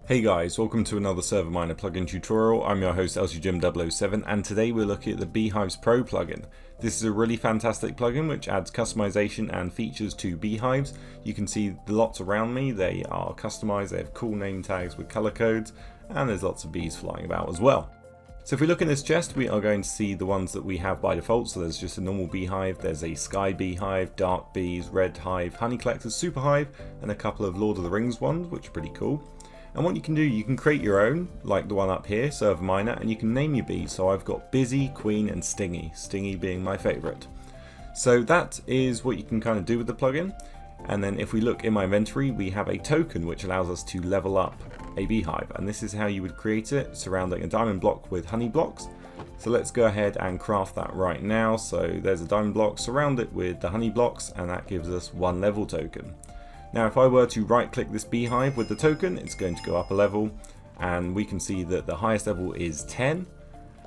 Hey guys, welcome to another ServerMiner plugin tutorial. I'm your host LGJim007 and today we're looking at the Beehives Pro plugin. This is a really fantastic plugin which adds customization and features to beehives. You can see the lots around me, they are customized, they have cool name tags with color codes, and there's lots of bees flying about as well. So if we look in this chest, we are going to see the ones that we have by default. So there's just a normal beehive, there's a sky beehive, dark bees, red hive, honey collectors, super hive, and a couple of Lord of the Rings ones, which are pretty cool. And what you can do, you can create your own, like the one up here, ServerMiner, and you can name your bees. So I've got Busy, Queen, and Stingy, Stingy being my favorite. So that is what you can kind of do with the plugin. And then if we look in my inventory, we have a token which allows us to level up a beehive. And this is how you would create it, surrounding a diamond block with honey blocks. So let's go ahead and craft that right now. So there's a diamond block, surround it with the honey blocks, and that gives us one level token. Now if I were to right click this beehive with the token, it's going to go up a level, and we can see that the highest level is 10.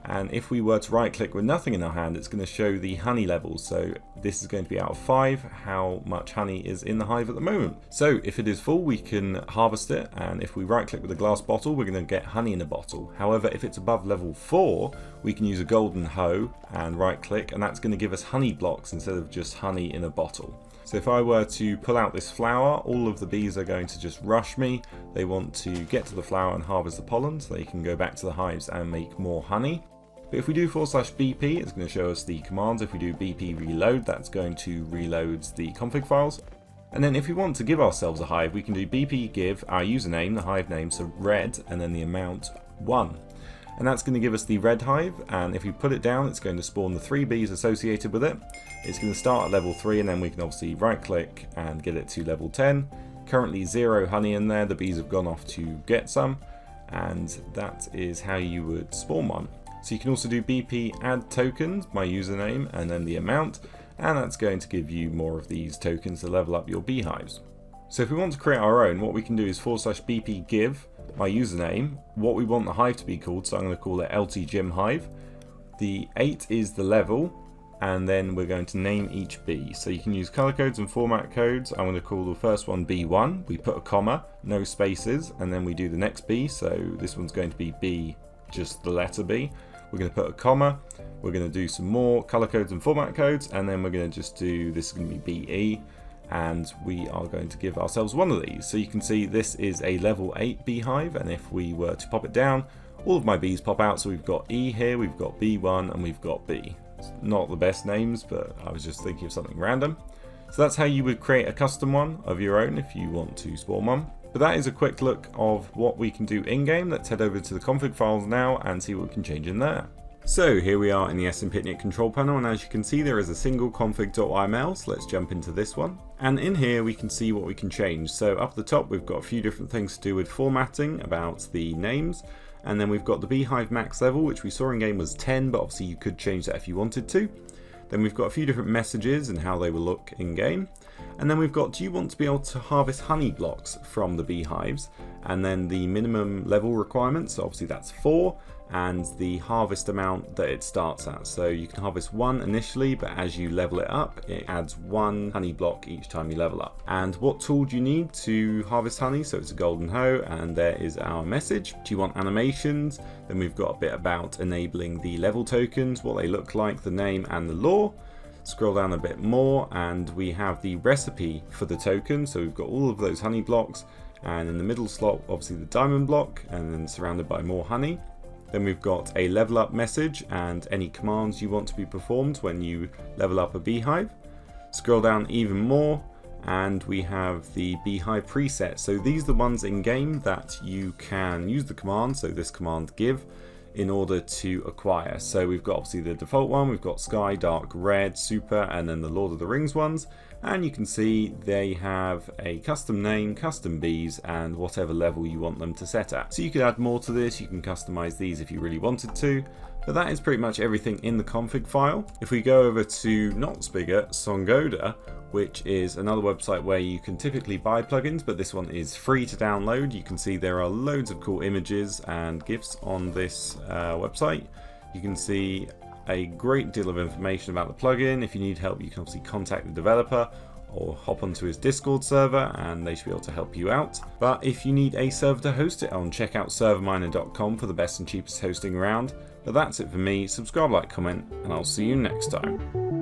And if we were to right click with nothing in our hand, it's going to show the honey levels. So this is going to be out of 5, how much honey is in the hive at the moment. So if it is full, we can harvest it, and if we right click with a glass bottle, we're going to get honey in a bottle. However, if it's above level 4, we can use a golden hoe and right click, and that's going to give us honey blocks instead of just honey in a bottle. So if I were to pull out this flower, all of the bees are going to just rush me. They want to get to the flower and harvest the pollen so they can go back to the hives and make more honey. But if we do /BP, it's going to show us the commands. If we do BP reload, that's going to reload the config files. And then if we want to give ourselves a hive, we can do BP give our username, the hive name, so red, and then the amount 1. And that's going to give us the red hive, and if we put it down, it's going to spawn the 3 bees associated with it. It's going to start at level 3, and then we can obviously right click and get it to level 10. Currently 0 honey in there, the bees have gone off to get some, and that is how you would spawn one. So you can also do BP add tokens, my username, and then the amount, and that's going to give you more of these tokens to level up your beehives. So if we want to create our own, what we can do is /BP give my username, what we want the hive to be called, so I'm going to call it LTGym hive. The 8 is the level, and then we're going to name each bee. So you can use color codes and format codes. I'm going to call the first one B1, we put a comma, no spaces, and then we do the next bee, so this one's going to be B, just the letter B. We're going to put a comma, we're going to do some more color codes and format codes, and then we're going to just do, this is going to be BE, and we are going to give ourselves one of these. So you can see this is a level 8 beehive, and if we were to pop it down, all of my bees pop out. So we've got E here, we've got B1, and we've got B. It's not the best names, but I was just thinking of something random. So that's how you would create a custom one of your own if you want to spawn one. But that is a quick look of what we can do in-game. Let's head over to the config files now and see what we can change in there. So here we are in the SMPitnik control panel, and as you can see there is a single config.yml, so let's jump into this one. And in here we can see what we can change. So up at the top we've got a few different things to do with formatting about the names, and then we've got the beehive max level, which we saw in game was 10, but obviously you could change that if you wanted to. Then we've got a few different messages and how they will look in game. And then we've got, do you want to be able to harvest honey blocks from the beehives? And then the minimum level requirements, so obviously that's 4, and the harvest amount that it starts at. So you can harvest 1 initially, but as you level it up, it adds 1 honey block each time you level up. And what tool do you need to harvest honey? So it's a golden hoe, and there is our message. Do you want animations? Then we've got a bit about enabling the level tokens, what they look like, the name and the lore. Scroll down a bit more and we have the recipe for the token. So we've got all of those honey blocks, and in the middle slot obviously the diamond block, and then surrounded by more honey. Then we've got a level up message and any commands you want to be performed when you level up a beehive. Scroll down even more and we have the beehive preset. So these are the ones in game that you can use the command, so this command give, in order to acquire. So we've got obviously the default one, we've got sky, dark, red, super, and then the Lord of the Rings ones. And you can see they have a custom name, custom bees, and whatever level you want them to set at. So you could add more to this, you can customize these if you really wanted to, but that is pretty much everything in the config file. If we go over to not Spigot, Songoda, which is another website where you can typically buy plugins, but this one is free to download. You can see there are loads of cool images and GIFs on this website. You can see a great deal of information about the plugin. If you need help, you can obviously contact the developer, or hop onto his Discord server and they should be able to help you out. But if you need a server to host it on, check out ServerMiner.com for the best and cheapest hosting around. But that's it for me. Subscribe, like, comment, and I'll see you next time.